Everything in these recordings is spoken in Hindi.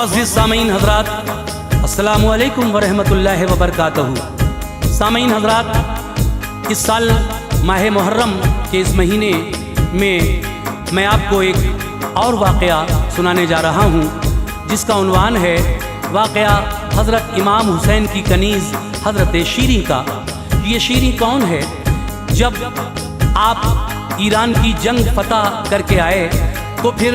मुअज़्ज़िज़ सामीन हज़रात, अस्सलामु अलैकुम व रहमतुल्लाहि व बरकातहू। सामीन हज़रात, इस साल माह मुहर्रम के इस महीने में मैं आपको एक और वाक़या सुनाने जा रहा हूँ, जिसका उन्वान है वाक़या हज़रत इमाम हुसैन की कनीज़ हज़रत शीरी का। ये शीरी कौन है? जब आप ईरान की जंग फतह करके आए तो फिर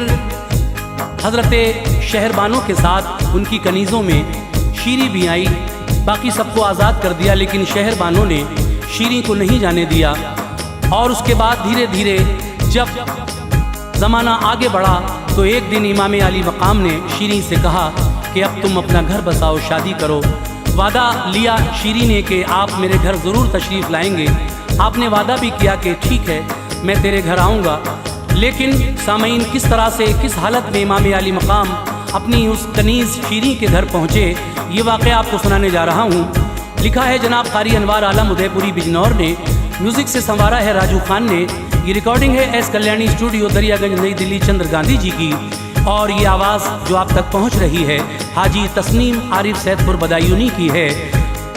हज़रत शहरबानों के साथ उनकी कनीज़ों में शीरी भी आई। बाकी सबको आज़ाद कर दिया, लेकिन शहरबानों ने शीरी को नहीं जाने दिया। और उसके बाद धीरे धीरे जब ज़माना आगे बढ़ा तो एक दिन इमाम अली मकाम ने शीरी से कहा कि अब तुम अपना घर बसाओ, शादी करो। वादा लिया शीरी ने कि आप मेरे घर ज़रूर तशरीफ़ लाएंगे। आपने वादा भी किया कि ठीक है, मैं तेरे घर आऊँगा। लेकिन सामीन, किस तरह से, किस हालत में इमाम अली मकाम अपनी उस कनीज़ शीरी के घर पहुँचे, ये वाक़या आपको सुनाने जा रहा हूँ। लिखा है जनाब कारी अनवार आलम उदयपुरी बिजनौर ने, म्यूज़िक से संवारा है राजू खान ने। ये रिकॉर्डिंग है एस कल्याणी स्टूडियो, दरियागंज, नई दिल्ली, चंद्र गांधी जी की। और ये आवाज़ जो आप तक पहुँच रही है हाजी तस्नीम आरिफ सैदपुर बदायूनी की है।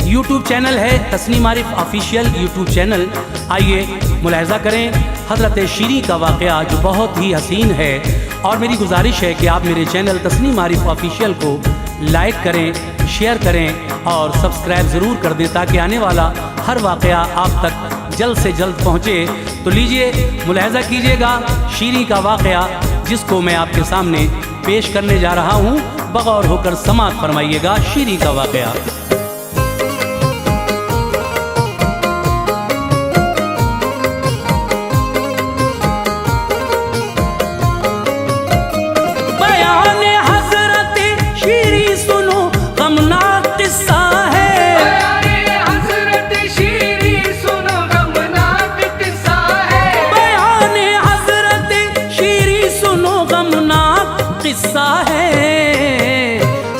यूट्यूब चैनल है Tasneem Arif official YouTube channel. आइए मुलाहिज़ा करें हज़रत शीरी का वाक़या जो बहुत ही हसीन है। और मेरी गुजारिश है कि आप मेरे चैनल तस्नीम आरिफ ऑफिशियल को लाइक करें, शेयर करें और सब्सक्राइब ज़रूर कर दें, ताकि आने वाला हर वाक़या आप तक जल्द से जल्द पहुँचे। तो लीजिए मुलाहिज़ा कीजिएगा शीरी का वाक़या, जिसको मैं आपके सामने पेश करने जा रहा हूँ। बगौर होकर समाअत फरमाइएगा शीरी का वाक़या।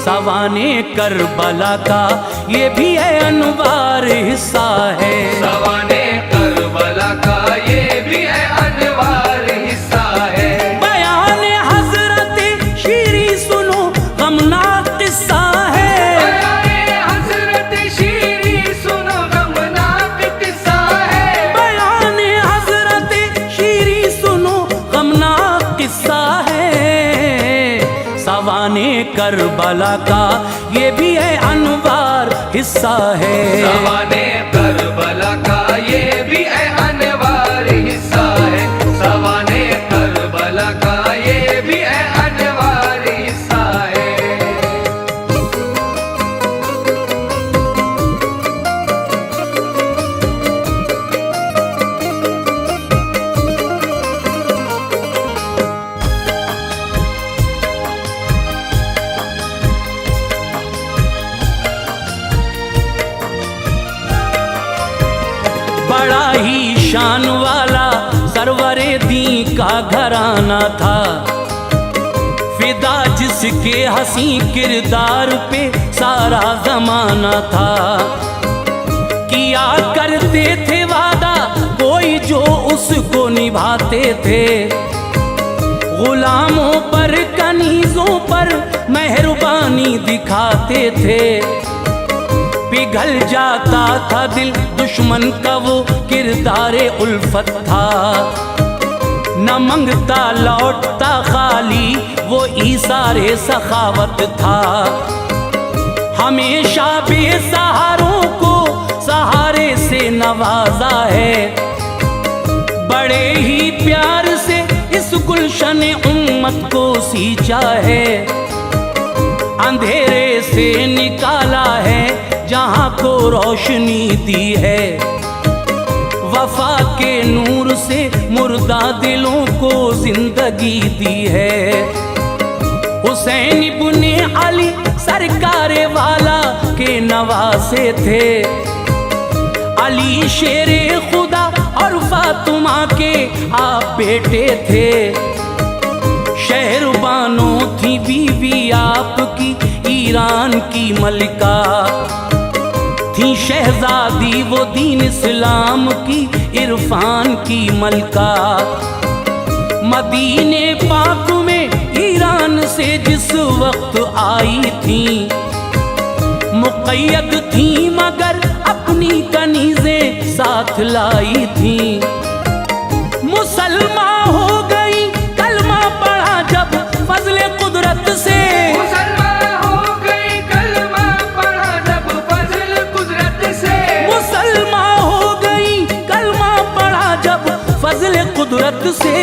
सवाने करबला का ये भी है अनवार हिस्सा है। सवाने करबला का ये भी है अनवार हिस्सा है। बयान हज़रत शीरी सुनो गमनाक किस्सा है। बयान हज़रत शीरी सुनो गमनाक किस्सा है। बयान हज़रत शीरी सुनो गमनाक किस्सा है। सवाने करबला का ये भी है अनवार हिस्सा है। सवाने करबला का ये भी है अनवार हिस्सा है। सवाने करबला का ये भी है अनवार हिस्सा है। बड़ा ही शान वाला सरवरे दी का घराना था। फिदा जिसके हंसी किरदार पे सारा जमाना था। किया करते थे वादा कोई जो उसको निभाते थे। गुलामों पर, कनीज़ों पर मेहरबानी दिखाते थे। पिघल जाता था दिल दुश्मन का वो किरदारे उल्फत था। न मंगता लौटता खाली वो ईसारे सखावत था। हमेशा बेसहारों को सहारे से नवाजा है। बड़े ही प्यार से इस गुलशन उम्मत को सींचा है। अंधेरे से निकाला है जहाँ को रोशनी दी है। वफा के नूर से मुर्दा दिलों को जिंदगी दी है। हुसैन इब्ने अली सरकारे वाला के नवासे थे। अली शेरे खुदा और फातिमा के आप बेटे थे। शहरबानों थी बीवी आपकी ईरान की मलिका। थी शहजादी वो दीन इस्लाम की इरफान की मलका। मदीने पाक में ईरान ईरान से जिस वक्त आई थी, मुक़य्यद थी मगर अपनी कनीज़ें साथ लाई थी। मुसलमान हो गई कलमा पढ़ा जब फजले कुदरत से, मुसलमान हो गई कलमा पढ़ा जब फजल कुदरत से, मुसलमान हो गई कलमा पढ़ा जब फजले कुदरत से।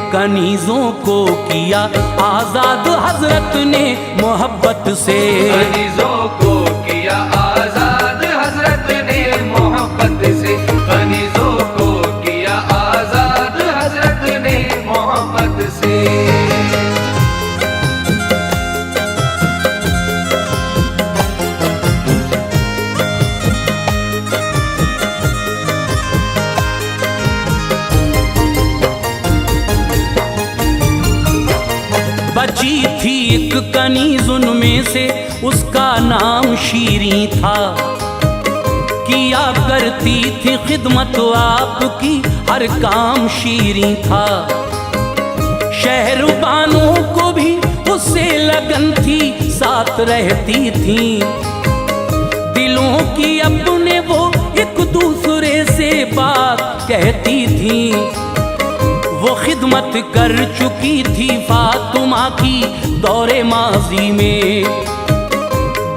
कनीज़ों को किया आज़ाद हजरत ने मोहब्बत से, कनीज़ों को किया आज़ाद हजरत ने मोहब्बत से, कनीज़ों को किया आज़ाद हजरत ने मोहब्बत से। बची थी एक कनीज़ उनमें से, उसका नाम शीरीं था। किया करती थी खिदमत आपकी, हर काम शीरीं था। शहरबानों को भी उससे लगन थी, साथ रहती थी। दिलों की अपने वो एक दूसरे से बात कहती थी। वो खिदमत कर चुकी थी फातिमा की दौरे माजी में,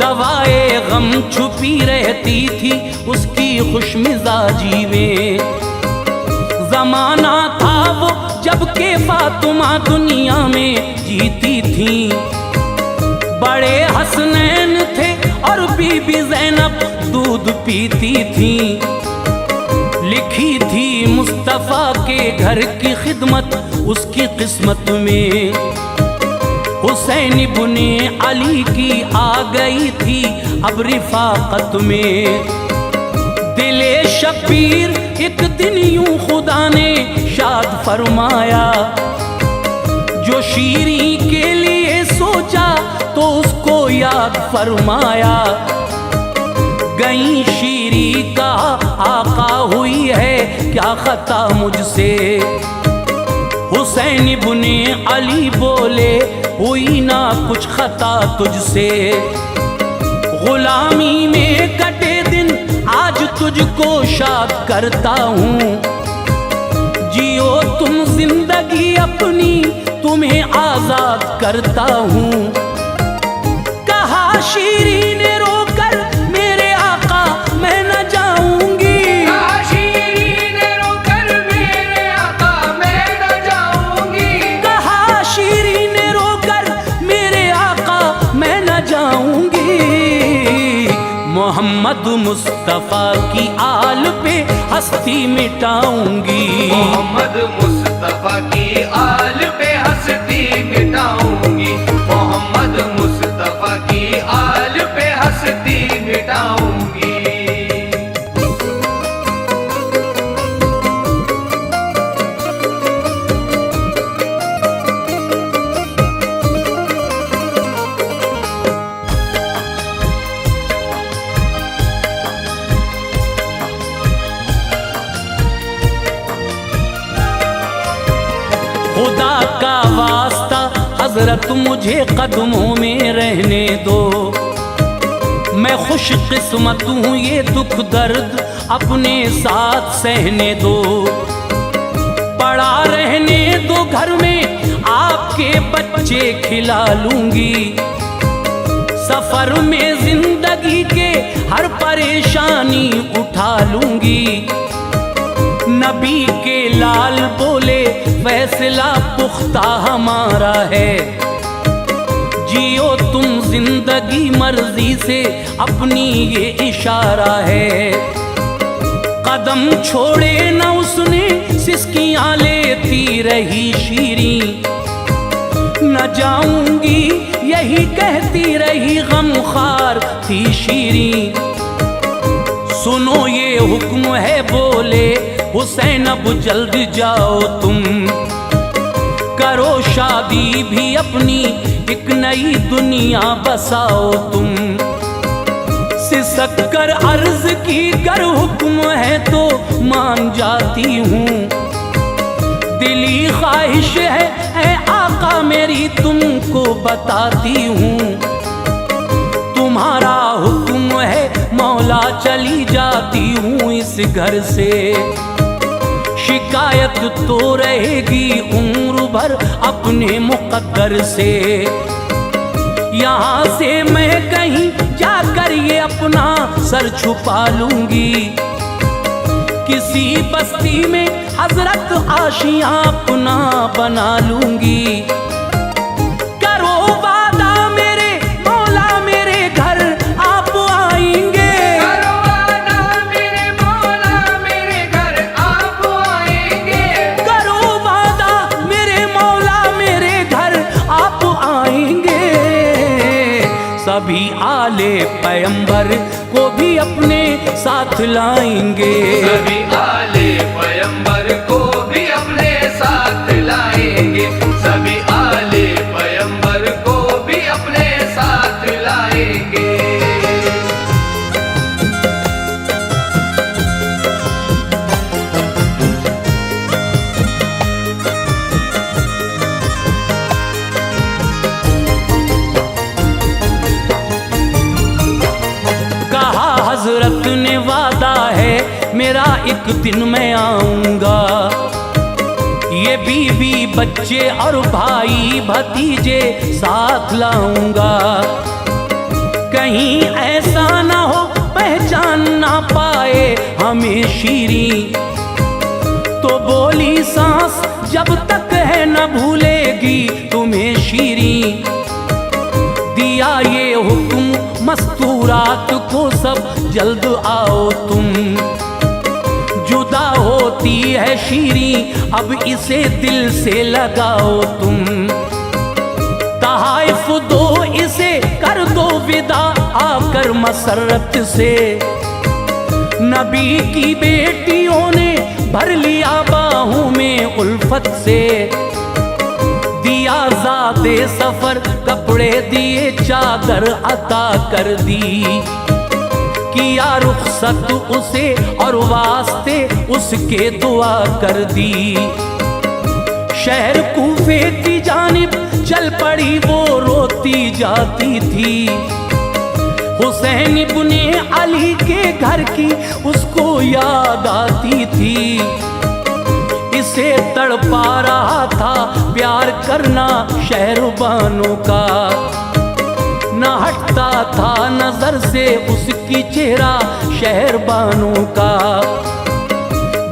दवाए गम छुपी रहती थी उसकी खुशमिजाजी में। जमाना था वो जबकि फातिमा दुनिया में जीती थी। बड़े हसनैन थे और बीबी ज़ैनब दूध पीती थी। लिखी थी मुस्तफ़ा के घर की खिदमत उसकी किस्मत में। हुसैन इब्ने अली की आ गई थी अब रिफाकत में। दिले शबीर एक दिन यूं खुदा ने शाद फरमाया, जो शीरीं के लिए सोचा तो उसको याद फरमाया। गई शीरीं का आका हुई है क्या खता मुझसे। हुसैन इब्ने अली बोले हुई ना कुछ खता तुझसे। गुलामी में कटे दिन आज तुझको शाद करता हूँ। जियो तुम जिंदगी अपनी तुम्हें आजाद करता हूँ। कहा शीरीं ने रोकर मेरे आका मैं न जाऊंगी। कहा शीरीं ने रोकर मेरे आका मैं न जाऊंगी। कहा शीरीं ने रोकर मेरे आका मैं न जाऊंगी। मोहम्मद मुस्तफ़ा की आल पे हस्ती मिटाऊंगी। मोहम्मद मुस्तफ़ा की आल पे हस्ती मिटाऊंगी। मोहम्मद मुस्तफ़ा की आल पे हस्ती मिटाऊंगी। खुदा का वास्ता हजरत मुझे कदमों में रहने दो। मैं खुश किस्मत हूँ ये दुख दर्द अपने साथ सहने दो। पड़ा रहने दो घर में आपके बच्चे खिला लूंगी। सफर में जिंदगी के हर परेशानी उठा लूंगी। नबी के लाल बोले फैसला पुख्ता हमारा है। जियो तुम जिंदगी मर्जी से अपनी ये इशारा है। कदम छोड़े न उसने सिसकियां लेती रही शीरीं। न जाऊंगी यही कहती रही गमखार थी शीरीं। सुनो ये हुक्म है बोले हुसैन अब जल्द जाओ तुम। करो शादी भी अपनी एक नई दुनिया बसाओ तुम। सिसक कर अर्ज की कर हुक्म है तो मान जाती हूँ। दिली ख्वाहिश है आका आका मेरी तुमको बताती हूँ, तुम्हारा हुक्म है मौला चली जाती हूँ इस घर से। शिकायत तो रहेगी उम्र भर अपने मुकद्दर से। यहाँ से मैं कहीं जाकर ये अपना सर छुपा लूंगी, किसी बस्ती में हजरत आशियां अपना बना लूंगी। करो वादा मेरे मौला मेरे घर आप आएंगे, करो वादा मेरे मौला मेरे घर आप आएंगे, करो वादा मेरे मौला मेरे घर आप आएंगे। सभी आले पैगंबर को भी अपने साथ लाएंगे, सभी आले पैगंबर को भी अपने साथ लाएंगे, सभी आले पैगंबर को भी अपने साथ लाएंगे। हजरत ने वादा है मेरा एक दिन मैं आऊंगा, ये बीवी बच्चे और भाई भतीजे साथ लाऊंगा। कहीं ऐसा ना हो पहचान ना पाए हमें शीरी, तो बोली सांस जब तक है न भूलेगी तुम्हें शीरी। दिया ये हुक्म मस्तूरात को सब जल्द आओ तुम, जुदा होती है शीरी अब इसे दिल से लगाओ तुम। तहाइफ दो इसे कर दो विदा आकर मसरत से, नबी की बेटियों ने भर लिया बाहों में उल्फत से। दिया ज़ादे सफर कपड़े दिए चादर अता कर दी, किया रुखसत उसे और वास्ते उसके दुआ कर दी। शहर कूफे की जानिब चल पड़ी वो रोती जाती थी, हुसैन इब्ने अली के घर की उसको याद आती थी। इसे तड़पा रहा था प्यार करना शहरबानों का, न हटता था नजर से उसकी चेहरा शहरबानों का।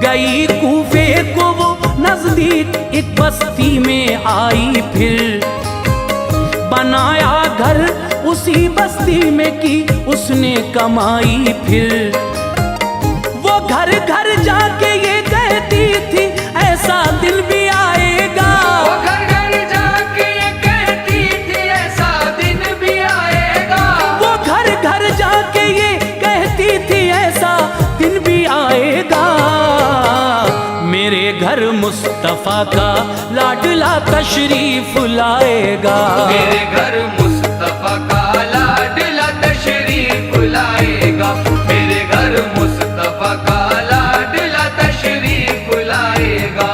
गई कूफे को वो नजदीक एक बस्ती में आई, फिर बनाया घर उसी बस्ती में की उसने कमाई। फिर वो घर घर जाके ये कहती थी ऐसा दिन भी आएगा, वो घर घर जाके ये कहती थी ऐसा दिन भी आएगा, वो घर घर जाके ये कहती थी ऐसा दिन भी आएगा। मेरे घर मुस्तफा का लाडला तशरीफ लाएगा, मेरे घर मुस्तफा का लाडला तशरीफ लाएगा, मेरे घर मुस्तफा का लाडला तशरीफ लाएगा।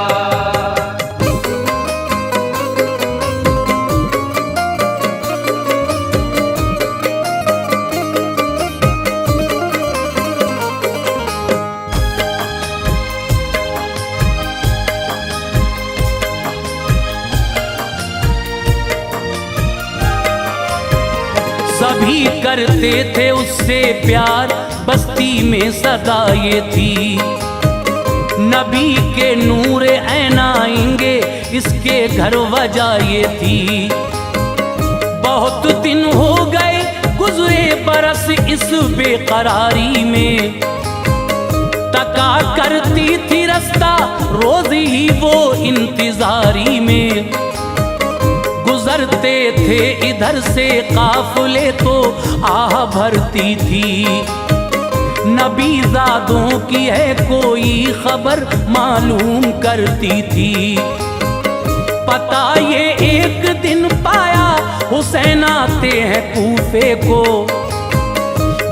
सभी करते थे उससे प्यार बस्ती में सदा ये थी। नबी के नूर ऐन आएंगे इसके घर वजह ये थी। बहुत दिन हो गए गुजरे बरस इस बेकरारी में, तका करती थी रास्ता रोज ही वो इंतजारी में। गुजरते थे इधर से काफिले तो आह भरती थी। नबी ज़ादों की है कोई खबर मालूम करती थी। पता ये एक दिन पाया हुसैन आते हैं कूफे को,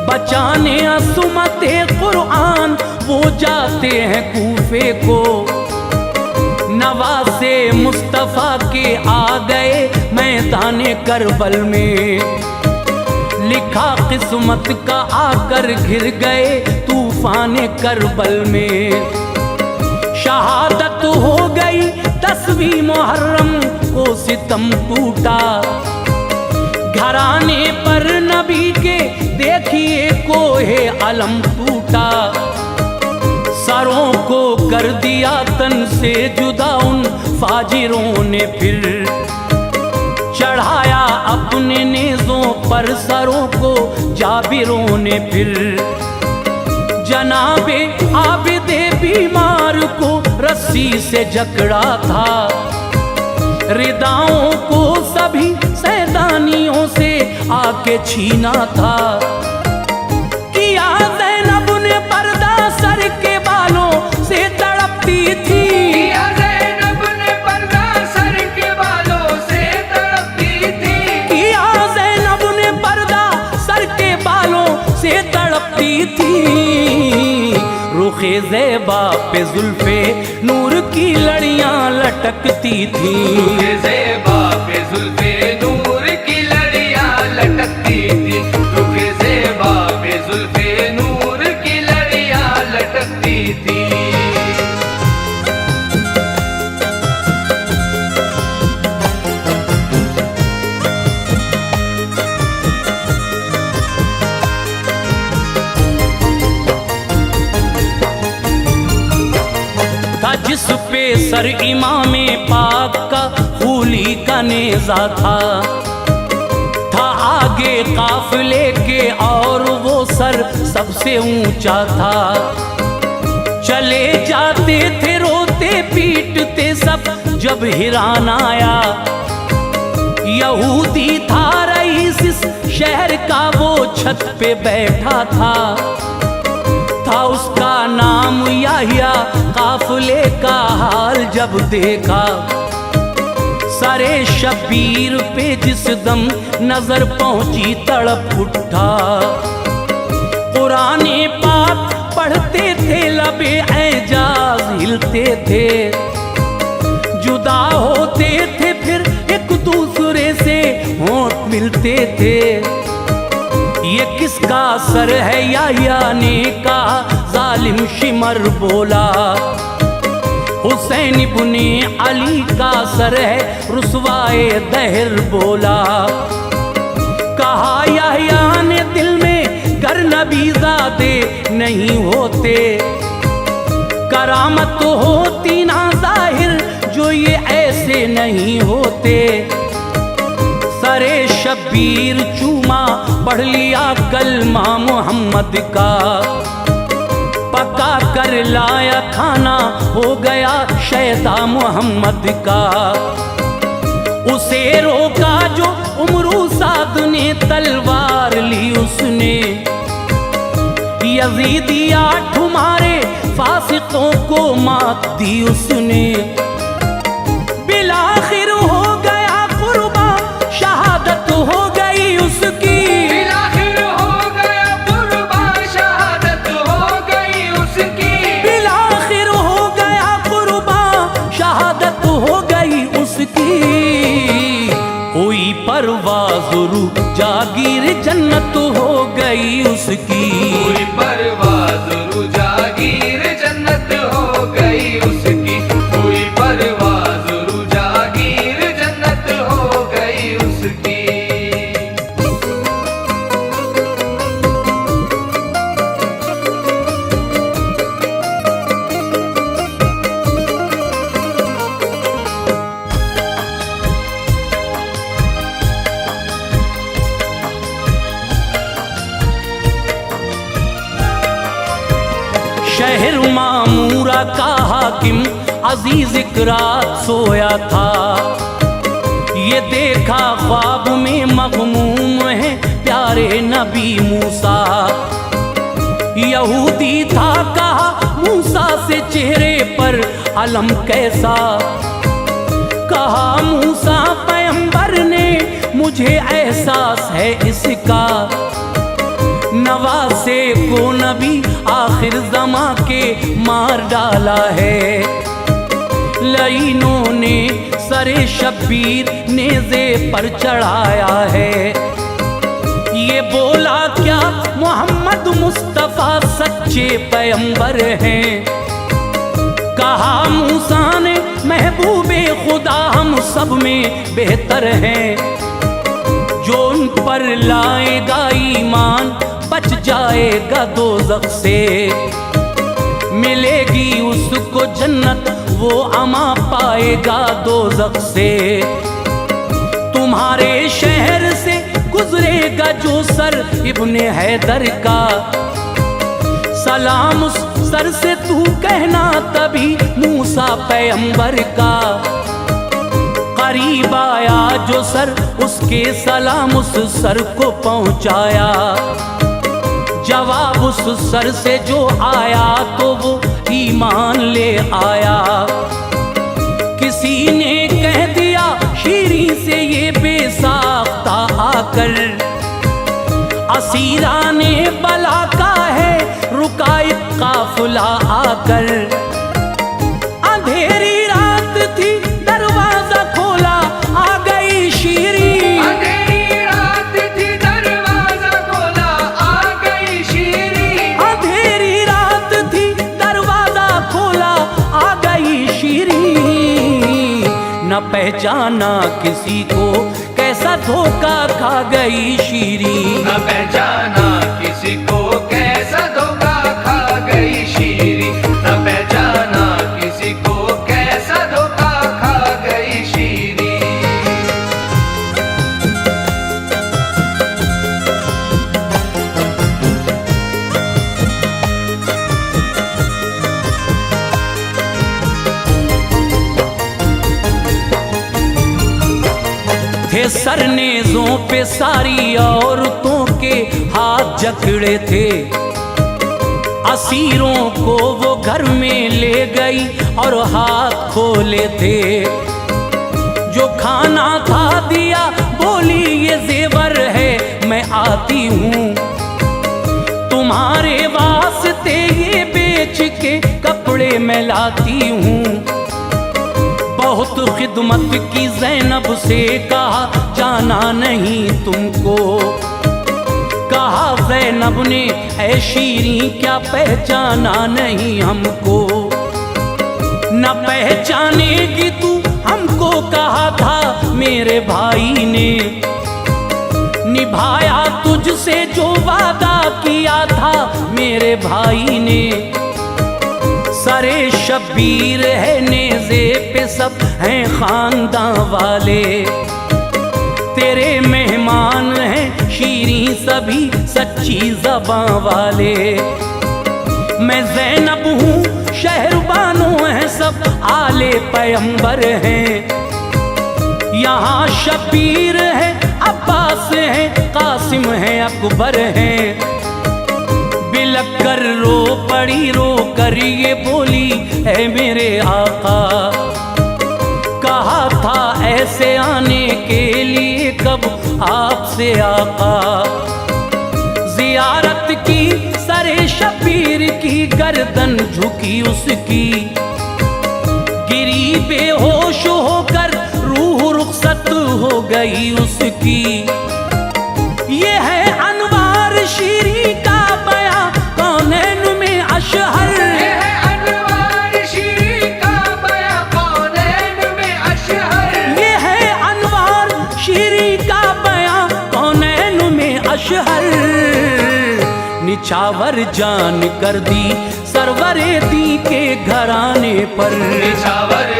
बचाने असुमते कुरान वो जाते हैं कूफे को। नवासे मुस्तफ़ा के आ गए मैदान करबल में, लिखा किस्मत का आकर घिर गए तूफान करबल में। शहादत हो गई 10वीं मुहर्रम को सितम टूटा, घराने पर नबी के देखिए कोहे अलम टूटा। सरों को कर दिया तन से जुदा उन फाजिरों ने, फिर चढ़ाया अपने नेज़ों पर सरों को जाबिरों ने। फिर जनाबे आबिदे बीमार को रस्सी से जकड़ा था, रिदाओं को सभी सैतानियों से आके छीना था। किया ज़ैनब ने पर्दा सर के बालों से तड़पती थी, किया ज़ैनब ने पर्दा सर के बालों से तड़पती थी, किया ज़ैनब ने पर्दा सर के बालों से तड़पती थी। रुखे ज़ेबा पे जुल्फे नूर की लड़ियां लटकती थी, रुखे ज़ेबा पे जुल्फे नूर की लड़ियां लटकती थी, रुखे ज़ेबा पे जुल्फे नूर की लड़ियां लटकती थी। जिस पे सर इमामे पाक का फूली का नेज़ा था आगे काफिले के और वो सर सबसे ऊंचा था। चले जाते थे रोते पीटते सब जब हिरान आया, यहूदी था रईस इस शहर का वो छत पे बैठा था उसका नाम याहिया। काफिले का हाल जब देखा, सरे शबीर पे जिस दम नजर पहुंची तड़प उठा। कुराने पाक पढ़ते थे लबे एजाज हिलते थे, जुदा होते थे फिर एक दूसरे से होंठ मिलते थे। ये किसका सर है याहिया ने कहा, जालिम शिमर बोला। हुसैन इब्ने अली का सर है रुसवाए दहर बोला। कहा याहिया ने दिल में गर नबीज़ादे नहीं होते, करामत होती ना जाहिर जो ये ऐसे नहीं होते। सरे शबीर चूमा पढ़ लिया कलमा मोहम्मद का, पका कर लाया खाना हो गया शैदा मोहम्मद का। उसे रोका जो उमरू साद ने तलवार ली उसने, यजीदिया ठुमारे फासिकों को मात दी उसने। बिलाखिर हो गया कुर्बा शहादत हो गई उसकी, बिलाखिर हो गया कुर्बा शहादत हो गई उसकी, बिलाखिर हो गया कुर्बा शहादत हो गई उसकी। हुई परवाज़ रूह जागीर जन्नत हो गई उसकी, हुई परवाज़ रूह जागीर जन्नत हो गई उसकी, हुई परवाज़ रूह जागीर जन्नत हो गई उसकी। शहर मामूरा का हाकिम अजीज इकरात सोया था, ये देखा ख्वाब में मग़मूम है प्यारे नबी मूसा। यहूदी था कहा मूसा से चेहरे पर अलम कैसा, कहा मूसा पैगंबर ने मुझे एहसास है इसका। नवासे को नबी आखिर ज़मा के मार डाला है, लाइनों ने सरे शब्बीर नेज़े पर चढ़ाया है। ये बोला क्या मोहम्मद मुस्तफ़ा सच्चे पैगंबर हैं। कहा मूसा ने महबूबे खुदा हम सब में बेहतर हैं। जो उन पर लाएगा ईमान बच जाएगा दोज़ख से। मिलेगी उसको जन्नत वो अमा पाएगा दोज़ख से। तुम्हारे शहर से गुजरेगा जो सर इब्ने हैदर का, सलाम उस सर से तू कहना तभी मूसा पैगंबर का। करीब आया जो सर उसके सलाम उस सर को पहुंचाया। जवाब उस सर से जो आया तो वो ईमान ले आया। किसी ने कह दिया शीरी से ये बेसाख्ता आकर, असीरा ने बला का है रुका एक काफिला आकर। अंधेरी रात थी दरवाजा खोला आ गई शीरी। अंधेरी रात थी दरवाजा खोला आ गई शीरी। अंधेरी रात थी दरवाजा खोला आ गई शीरी। न पहचाना किसी को कैसा धोखा खा गई शीरी। न पहचाना किसी को कैसा धोखा खा गई शीरी। न पहचाना किसी को कैसा धोखा खा गई शीरी। थे सरनेज़ों पे सारी औरतों के हाथ जकड़े थे। असीरों को वो घर में ले गई और हाथ खोले थे। जो खाना था दिया बोली ये जेवर है मैं आती हूँ। तुम्हारे वास्ते ये बेच के कपड़े मैं लाती हूँ। बहुत खिदमत की ज़ैनब से कहा जाना नहीं तुमको। कहा ज़ैनब ने ऐ शीरी क्या पहचाना नहीं हमको। न पहचानेगी तू हमको कहा था मेरे भाई ने। निभाया तुझसे जो वादा किया था मेरे भाई ने। सरे शब्बीर है नेज़े पे सब हैं खानदान वाले। तेरे मेहमान हैं शीरी सभी सच्ची ज़बां वाले। मैं ज़ैनब हूँ शहरबानों हैं सब आले पैगंबर हैं। यहाँ शब्बीर है अब्बास है कासिम है अकबर हैं। बिलक कर रो पड़ी रो कर ये बोली है मेरे आका। कहा था ऐसे आने के लिए कब आपसे आका। जियारत की सरे शब्बीर की गर्दन झुकी उसकी। गिरी बेहोश होकर रूह रुखसत हो गई उसकी। ये है अनवार शीरी का बयां कौनैन में अशहर। ये है अनवार शीरी का बयां कौनैन में अशहर। ये है अनवार शीरी का बयां कौनैन में अशहर। निछावर जान कर दी सरवरे दी के घराने पर। निछावर